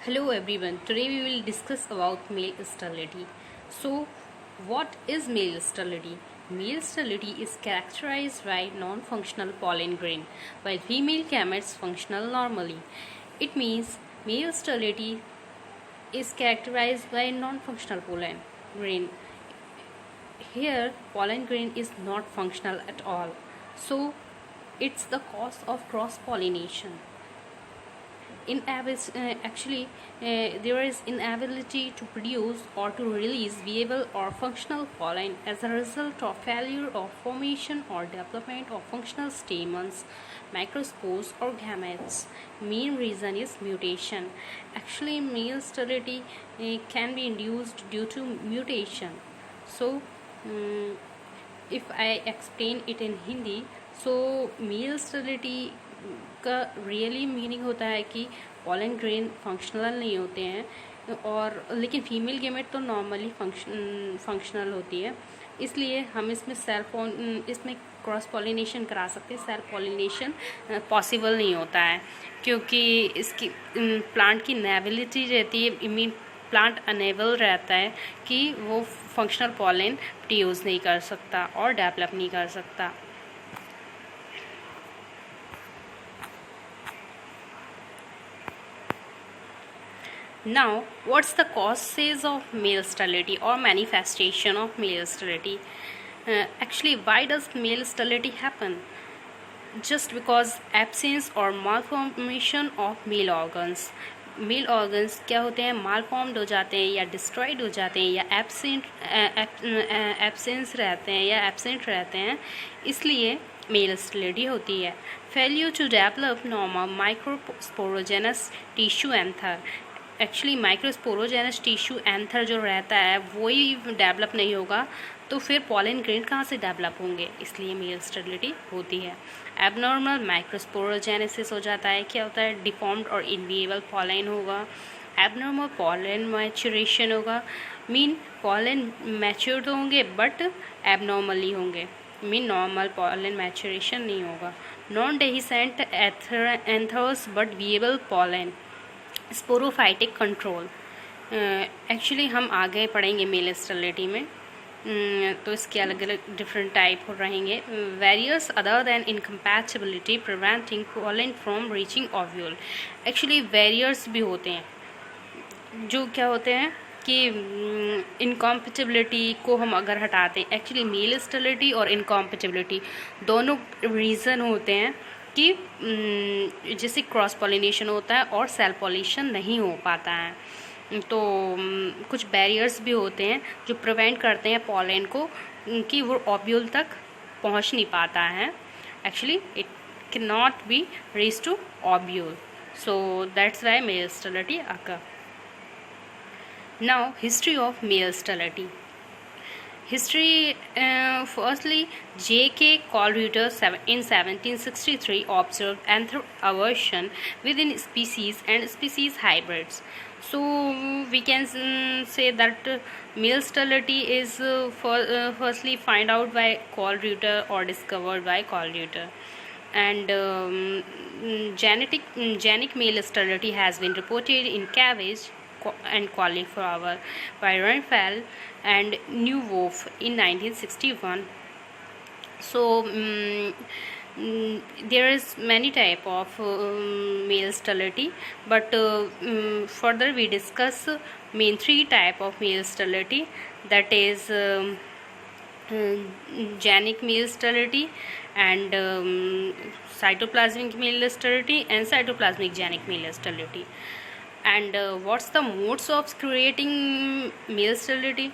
Hello everyone. Today we will discuss about male sterility. So, what is male sterility? Male sterility is characterized by non-functional pollen grain, while female gametes functional normally. It means male sterility is characterized by non-functional pollen grain. Here, pollen grain is not functional at all. So, it's the cause of cross-pollination. There is inability to produce or to release viable or functional pollen as a result of failure of formation or development of functional stamens, microspores or gametes. Main reason is mutation. Actually, male sterility can be induced due to mutation. So if I explain it in Hindi, so male sterility का really meaning होता है कि pollen grain functional नहीं होते हैं और लेकिन female gamete तो नॉर्मली फंक्शनल होती है, इसलिए हम इसमें क्रॉस पॉलिनेशन करा सकते हैं. सेल्फ पॉलिनेशन पॉसिबल नहीं होता है क्योंकि इसकी प्लांट की नेबिलिटी रहती है. मीन प्लांट अनेबल रहता है कि वो फंक्शनल पॉलन प्रोड्यूस नहीं कर सकता और डेवलप नहीं कर सकता. Now, what's the causes of male sterility or manifestation of male sterility? Actually, why does male sterility happen? Just because absence or malformation of male organs. Male organs क्या होते हैं, मालफॉर्म्ड हो जाते हैं या डिस्ट्रॉयड हो जाते हैं या एब्सेंस रहते हैं या एब्सेंट रहते हैं, इसलिए मेल स्टेरिलिटी होती है. Failure to develop normal microsporogenous tissue anther. Actually microsporogenous tissue anther जो रहता है वही डेवलप नहीं होगा तो फिर पॉलन ग्रेन कहाँ से डेवलप होंगे, इसलिए मेल स्टेरिलिटी होती है. एबनॉर्मल माइक्रोस्पोरोजेनेसिस हो जाता है. क्या होता है, डिफॉर्म्ड और इनविएबल पॉलन होगा. एबनॉर्मल पॉलन मैच्योरेशन होगा. मीन पॉलन मैच्योर तो होंगे बट एबनॉर्मली होंगे. मीन नॉर्मल पॉलन मैच्योरेशन नहीं होगा. Non dehiscent anthers but viable pollen. Sporophytic control. Actually हम आगे पढ़ेंगे मेल स्टेरिलिटी में, तो इसके अलग अलग डिफरेंट टाइप हो रहेंगे. Various other than incompatibility preventing pollen from reaching ovule. Actually warriors भी होते हैं जो क्या होते हैं कि इनकम्पैटिबिलिटी को हम अगर हटाते हैं, एक्चुअली मेल स्टेरिलिटी और इनकम्पैटिबिलिटी दोनों रीज़न होते हैं कि जैसे क्रॉस पॉलिनेशन होता है और सेल्फ पॉलिनेशन नहीं हो पाता है. तो कुछ बैरियर्स भी होते हैं जो प्रिवेंट करते हैं पॉलन को कि वो ओव्यूल तक पहुंच नहीं पाता है. Actually it can not be reach to ovule, so that's why male sterility occur. Now history of male sterility. History, firstly, J.K. Colruyter in 1763 observed anthro-aversion within species and species hybrids. So we can say that male sterility is firstly find out by Colruyter or discovered by Colruyter. And genic male sterility has been reported in cabbage and cauliflower by Renfell and Neuhoff in 1961. So there is many type of male sterility, but further we discuss main three type of male sterility, that is genic male sterility and cytoplasmic male sterility and cytoplasmic genic male sterility. And what's the modes of creating male sterility?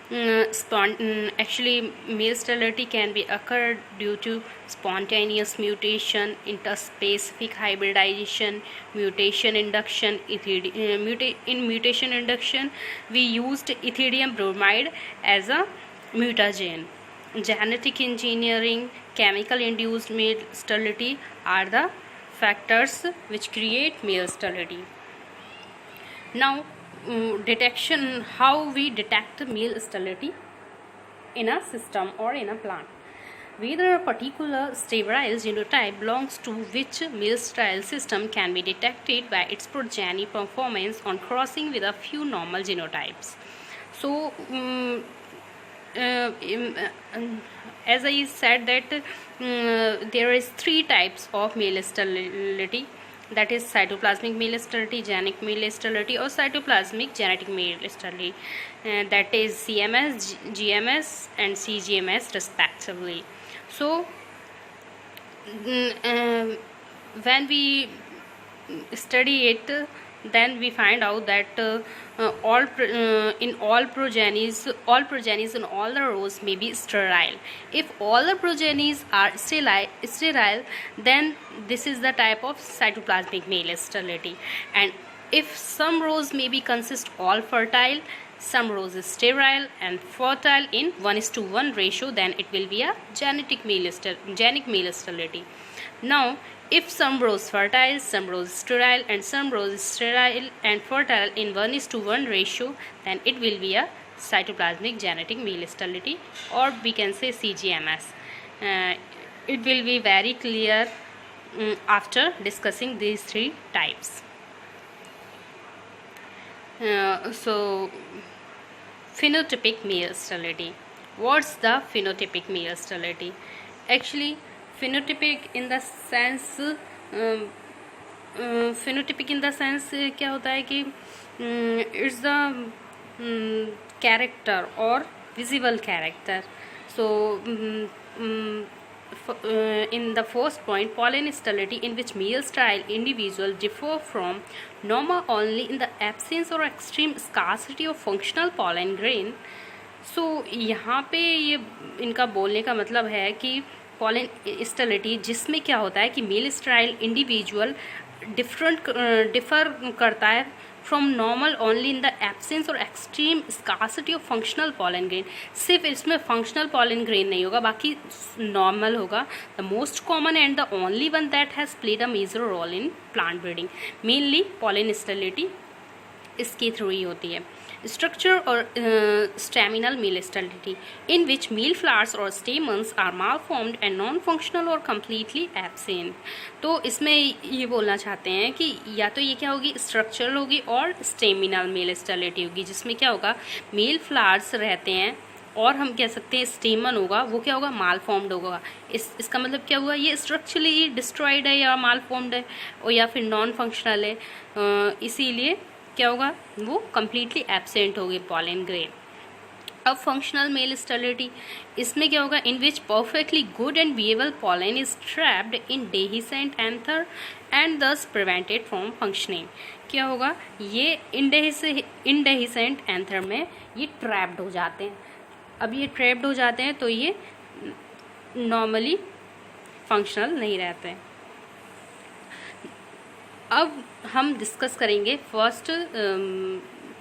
Actually, male sterility can be occurred due to spontaneous mutation, interspecific hybridization, mutation induction. In mutation induction, we used ethidium bromide as a mutagen. Genetic engineering, chemical induced male sterility are the factors which create male sterility. Now, detection, how we detect male sterility in a system or in a plant. whether a particular sterile genotype belongs to which male sterile system can be detected by its progeny performance on crossing with a few normal genotypes. So as I said that there is 3 types of male sterility, that is cytoplasmic male sterility, genic male sterility or cytoplasmic genetic male sterility, that is CMS, GMS and CGMS respectively. So when we study it, then we find out that all progenies in all the rows may be sterile. If all the progenies are sterile, then this is the type of cytoplasmic male sterility. And if some rows maybe consist all fertile, some rows is sterile and fertile in 1:1 ratio, then it will be a genic male sterility. Now if some rows fertile, some rows sterile and some rows sterile and fertile in 1:1 ratio, then it will be a cytoplasmic genetic male sterility, or we can say CGMS. It will be very clear after discussing these 3 types. So phenotypic male sterility. What's the phenotypic male sterility? Actually phenotypic in the sense क्या होता है कि it's the character or visible character. So in the first point, pollen sterility, in which male sterile individual differ from normal only in the absence or extreme scarcity of functional pollen grain. So यहाँ पे ये इनका बोलने का मतलब है कि pollen sterility जिसमें क्या होता है कि मेल स्टेराइल इंडिविजुअल डिफर करता है from normal only in the absence और extreme scarcity of functional pollen grain. सिर्फ इसमें फंक्शनल पॉलन ग्रेन नहीं होगा, बाकी नॉर्मल होगा. The most common and the only one that has played a major role in plant breeding. Mainly pollen sterility इसके through ही होती है. Structure or staminal male sterility, in which male flowers or stamens are malformed and non-functional or completely absent. तो इसमें ये बोलना चाहते हैं कि या तो ये क्या होगी, स्ट्रक्चरल होगी और स्टेमिनल मेल स्टेरिलिटी होगी, जिसमें क्या होगा मेल फ्लावर्स रहते हैं और हम कह सकते हैं स्टेमन होगा, वो क्या होगा मालफॉर्म्ड होगा. इसका मतलब क्या हुआ, ये स्ट्रक्चरली डिस्ट्रॉयड है या मालफॉर्म्ड है और या फिर नॉन फंक्शनल है, इसीलिए क्या होगा वो कम्प्लीटली एब्सेंट होगी पॉलन ग्रेन. अब फंक्शनल मेल स्टेरिलिटी, इसमें क्या होगा, in which perfectly good and viable pollen is trapped in dehiscent anther and thus prevented from functioning. क्या होगा, ये इनडेहिसेंट एंथर में ये ट्रैप्ड हो जाते हैं. अब ये ट्रैप्ड हो जाते हैं तो ये नॉर्मली फंक्शनल नहीं रहते हैं. अब हम डिस्कस करेंगे first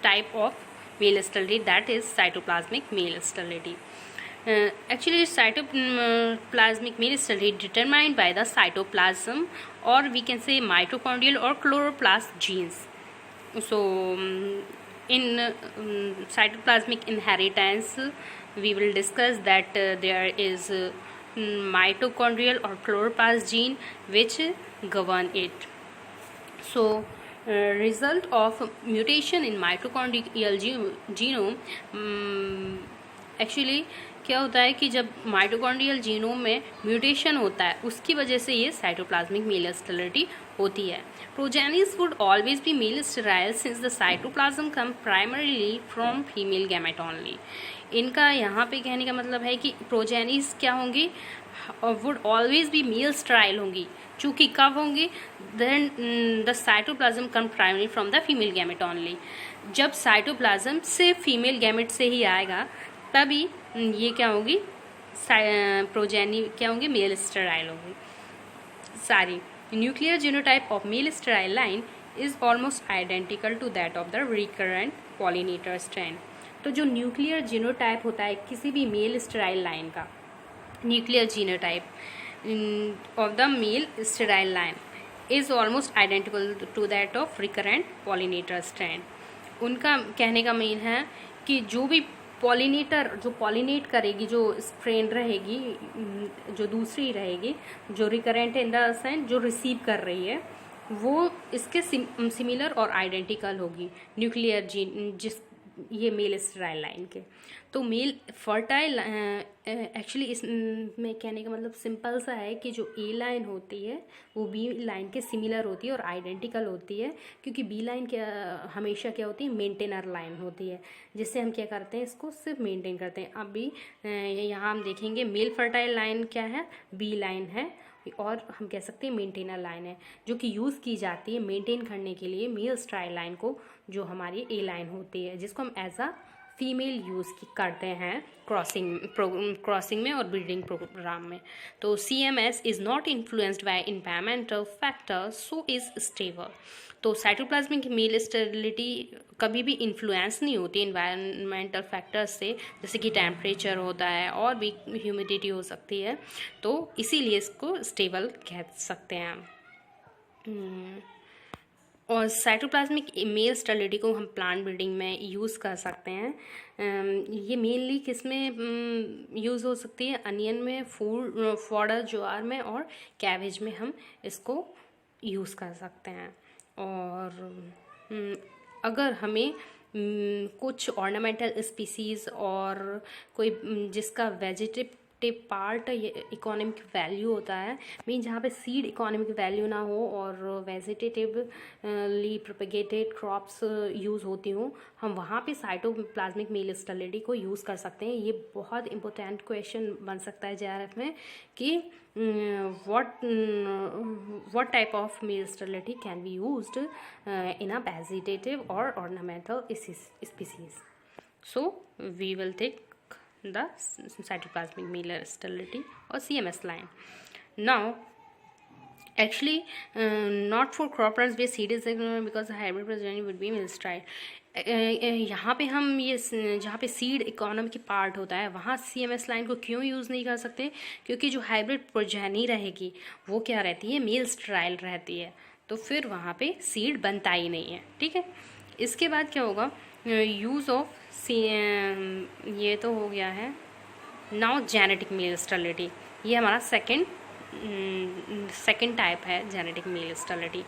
type of male sterility, that is cytoplasmic male sterility. Actually cytoplasmic male sterility determined by the cytoplasm, or we can say mitochondrial or chloroplast genes. So in cytoplasmic inheritance we will discuss that there is mitochondrial or chloroplast gene which govern it. So result of mutation in mitochondrial genome, actually क्या होता है कि जब mitochondrial genome में mutation होता है उसकी वजह से ये साइटोप्लाज्मिक मेल स्टेरिलिटी होती है. Progenies would always be male sterile since the cytoplasm come primarily from female gamete only. इनका यहाँ पे कहने का मतलब है कि प्रोजेनिस क्या होंगी, would always be male sterile होंगी. चूँकि कब होंगी, then the cytoplasm come primary from the female gamete only. जब साइटोप्लाज्म सिर्फ फीमेल गैमेट से ही आएगा तभी ये क्या होगी, प्रोजेनी क्या होंगी, मेल स्टेराइल होगी सारी. Nuclear genotype of male sterile line is almost identical to that of the recurrent pollinator strand. तो जो न्यूक्लियर जीनोटाइप होता है किसी भी मेल स्टेराइल लाइन का, nuclear genotype of the male sterile line is almost identical to that of recurrent pollinator strand. उनका कहने का मीन है कि जो भी पॉलिनेटर जो पॉलिनेट करेगी, जो स्ट्रेन रहेगी, जो दूसरी रहेगी, जो रिकरेंट इन द सेंस जो रिसीव कर रही है, वो इसके सिमिलर और आइडेंटिकल होगी न्यूक्लियर जीन, जिस ये मेल स्टेराइल लाइन के। तो मेल फर्टाइल एक्चुअली इसमें कहने का मतलब सिंपल सा है कि जो ए लाइन होती है वो बी लाइन के सिमिलर होती है और आइडेंटिकल होती है, क्योंकि बी लाइन क्या हमेशा क्या होती है, मेंटेनर लाइन होती है, जिससे हम क्या करते हैं, इसको सिर्फ मेंटेन करते हैं। अभी यहाँ हम देखेंगे मेल फर्टाइल लाइन क्या है, बी लाइन है, और हम कह सकते हैं मेंटेनर लाइन है, जो कि यूज़ की जाती है मेंटेन करने के लिए मेल स्टेराइल लाइन को, जो हमारी ए लाइन होती है, जिसको हम एज अ फीमेल यूज़ करते हैं क्रॉसिंग में और ब्रीडिंग प्रोग्राम में। तो CMS is not influenced by environmental factor, so is stable. तो साइटोप्लाज्मिक मेल स्टेबिलिटी कभी भी इन्फ्लुएंस नहीं होती इन्वायरमेंटल फैक्टर्स से, जैसे कि टेम्परेचर होता है और भी ह्यूमिडिटी हो सकती है, तो इसीलिए इसको स्टेबल कह सकते हैं हम। और साइटोप्लाज्मिक मेल स्टेबिलिटी को हम प्लांट ब्रीडिंग में यूज़ कर सकते हैं। ये मेनली किस में यूज़ हो सकती है, अनियन में, फॉडर ज्वार में और कैबेज में हम इसको यूज़ कर सकते हैं। और अगर हमें कुछ ऑर्नामेंटल स्पीसीज़ और कोई जिसका वेजिटेटिव पार्ट इकोनॉमिक वैल्यू होता है, मीन जहाँ पे सीड इकोनॉमिक वैल्यू ना हो और वेजिटेटिवली प्रोपेगेटेड क्रॉप्स यूज़ होती हों, हम वहाँ पे साइटोप्लाज्मिक मेल स्टेबिलिटी को यूज़ कर सकते हैं। ये बहुत इंपॉर्टेंट क्वेश्चन बन सकता है JRF में कि what type of male sterility can be used in a vegetative or ornamental species. So we will take the cytoplasmic male sterility or CMS line. Now actually not for crop runs where seed is because the hybrid progeny would be male sterile. यहाँ पे हम ये जहाँ पे seed economy की part होता है वहाँ CMS लाइन को क्यों यूज़ नहीं कर सकते, क्योंकि जो हाइब्रिड प्रोजेनी रहेगी वो क्या रहती है, मेल स्टेराइल रहती है, तो फिर वहाँ पे सीड बनता ही नहीं है। ठीक है, इसके बाद क्या होगा, यूज़ ऑफ ये तो हो गया है। नाउ जेनेटिक मेल स्टेरिलिटी, ये हमारा सेकेंड टाइप है जेनेटिक मेल स्टेरिलिटी।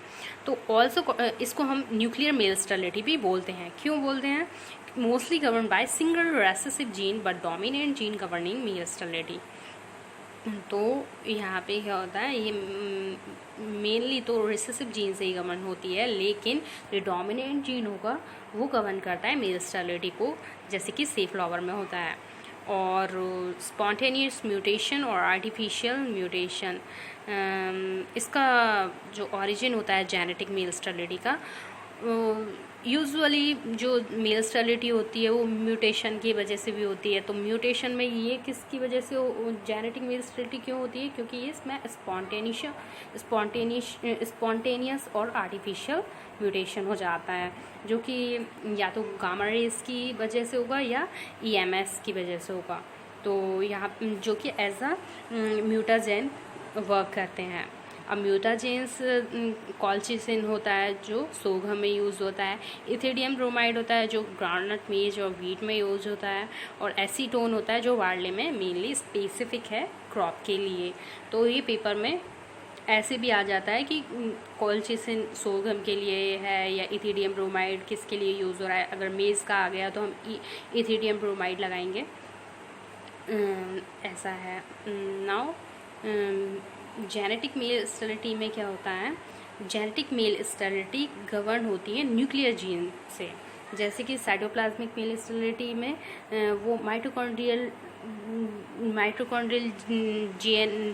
तो ऑल्सो इसको हम न्यूक्लियर मेल स्टेरिलिटी भी बोलते हैं। क्यों बोलते हैं, mostly govern by single recessive gene but dominant gene governing male sterility. तो यहाँ पे क्या होता है, ये मेनली तो रिसेसिव जीन से ही गवर्न होती है, लेकिन जो डोमिनेंट जीन होगा वो गवर्न करता है मेल स्टेरिलिटी को, जैसे कि सेफ्लावर में होता है। और स्पॉन्टेनियस म्यूटेशन और आर्टिफिशियल म्यूटेशन, इसका जो ओरिजिन होता है जेनेटिक मेल स्टेरिलिटी का, यूजुअली जो मेल स्टेरिलिटी होती है वो म्यूटेशन की वजह से भी होती है। तो म्यूटेशन में ये किसकी वजह से जेनेटिक मेल स्टेरिलिटी क्यों होती है, क्योंकि ये इसमें स्पॉन्टेनियस और आर्टिफिशियल म्यूटेशन हो जाता है, जो कि या तो गामा रेस की वजह से होगा या EMS की वजह से होगा। तो यहाँ जो कि एज अ म्यूटाजेन वर्क करते हैं। अब म्यूटाजेंस कॉलचिसिन होता है जो सोगम में यूज़ होता है, इथिडियम ब्रोमाइड होता है जो ग्राउंडनट मेज और वीट में यूज़ होता है, और एसीटोन होता है जो बार्ले में मेनली स्पेसिफिक है क्रॉप के लिए। तो ये पेपर में ऐसे भी आ जाता है कि कॉलचिसिन सोगम के लिए है या इथिडियम ब्रोमाइड किसके लिए यूज़ हो रहा है। अगर मेज़ का आ गया तो हम इथिडियम ब्रोमाइड लगाएंगे, ऐसा है। नाउ जेनेटिक मेल स्टेरिलिटी में क्या होता है, जेनेटिक मेल स्टेरिलिटी गवर्न होती है न्यूक्लियर जीन से, जैसे कि साइटोप्लाज्मिक मेल स्टेरिलिटी में वो माइटोकॉन्ड्रियल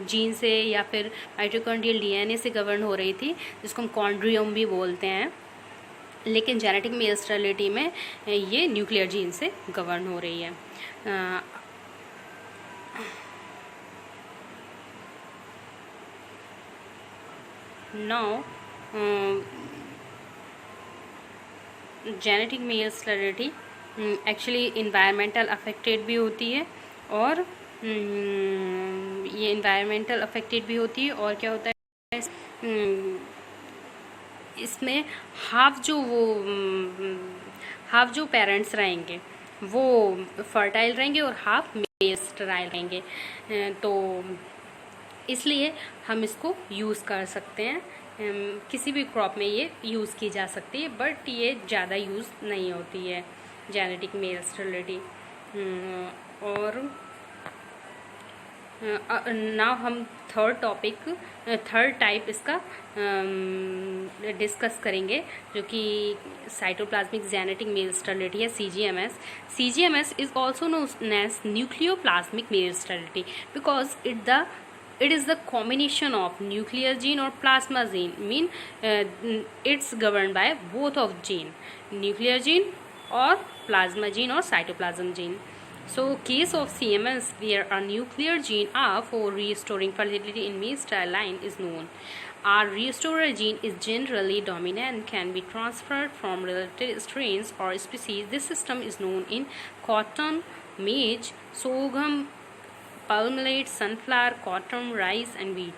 जीन से या फिर माइटोकॉन्ड्रियल DNA से गवर्न हो रही थी, जिसको हम कॉन्ड्रियोम भी बोलते हैं। लेकिन जेनेटिक मेल स्टेरिलिटी में ये न्यूक्लियर जीन से गवर्न हो रही है। Now genetic male sterility actually environmental affected भी होती है, और ये इन्वायरमेंटल अफेक्टेड भी होती है। और क्या होता है, इसमें हाफ जो पेरेंट्स रहेंगे वो फर्टाइल रहेंगे और हाफ मेल स्टेराइल रहेंगे। तो इसलिए हम इसको यूज़ कर सकते हैं, किसी भी क्रॉप में ये यूज़ की जा सकती है, बट ये ज़्यादा यूज़ नहीं होती है जेनेटिक मेल स्टेरिलिटी। और नाउ हम थर्ड टाइप इसका डिस्कस करेंगे, जो कि साइटोप्लाज्मिक जेनेटिक मेल स्टेरिलिटी है, CGMS। CGMS is also known as nucleoplasmic male sterility because it is the combination of nuclear gene or plasma gene, mean it's governed by both of gene, nuclear gene or plasma gene or cytoplasm gene. So case of CMS where a nuclear gene R for restoring fertility in male sterile line is known. Our restorer gene is generally dominant, can be transferred from related strains or species. This system is known in cotton, maize, sorghum, palm millet, sunflower, cotton, rice and wheat.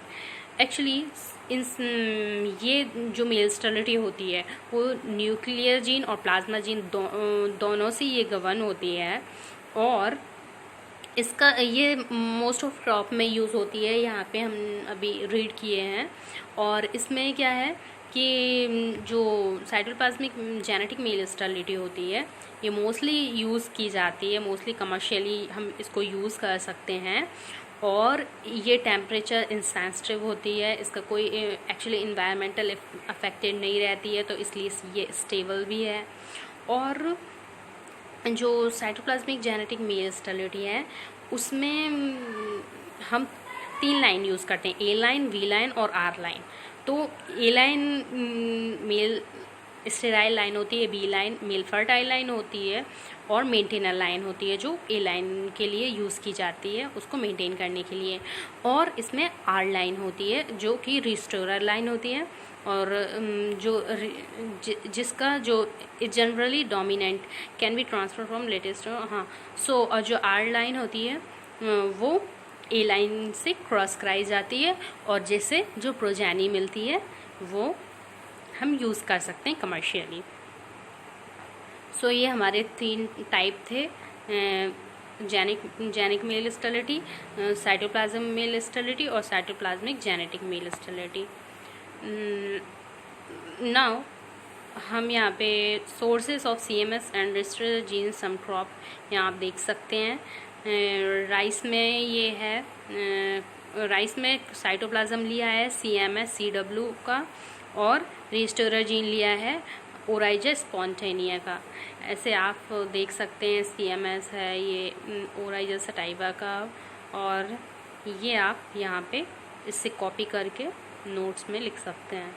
Actually ये जो mail sterility होती है वो nuclear gene और plasma gene दोनों से ये govern होती है, और इसका ये मोस्ट ऑफ क्रॉप में यूज़ होती है, यहाँ पे हम अभी रीड किए हैं। और इसमें क्या है कि जो साइटोप्लाज्मिक जेनेटिक मेल स्टेरिलिटी होती है ये मोस्टली यूज़ की जाती है, मोस्टली कमर्शियली हम इसको यूज़ कर सकते हैं, और ये टेम्परेचर इंसेंसिटिव होती है, इसका कोई एक्चुअली इन्वायरमेंटल अफेक्टेड नहीं रहती है, तो इसलिए ये स्टेबल भी है। और जो साइटोप्लाज्मिक जेनेटिक मेल स्टेरिलिटी है उसमें हम 3 लाइन यूज़ करते हैं, A लाइन, V लाइन और R लाइन। तो A line male sterile line होती है, B line male fertile line होती है, और मेंटेनर लाइन होती है जो A लाइन के लिए यूज़ की जाती है उसको मेंटेन करने के लिए। और इसमें R लाइन होती है जो कि रिस्टोरर लाइन होती है, और जिसका जो generally dominant can be transfer from latest. हाँ, सो जो R लाइन होती है वो A लाइन से क्रॉस कराई जाती है, और जिससे जो प्रोजेनी मिलती है वो हम यूज़ कर सकते हैं कमर्शियली। सो ये हमारे 3 टाइप थे, genic male sterility, cytoplasm male sterility और cytoplasmic genetic male sterility. Now हम यहाँ पे sources of CMS and restorer gene some crop यहाँ आप देख सकते हैं। राइस में ये है, राइस में साइटोप्लाज्म लिया है CMS CW का, और रिस्टोरर जीन लिया है ओराइजा स्पॉन्टेनिया का। ऐसे आप देख सकते हैं CMS है ये ओराइजा सटाइवा का, और ये आप यहाँ पे इससे कॉपी करके नोट्स में लिख सकते हैं।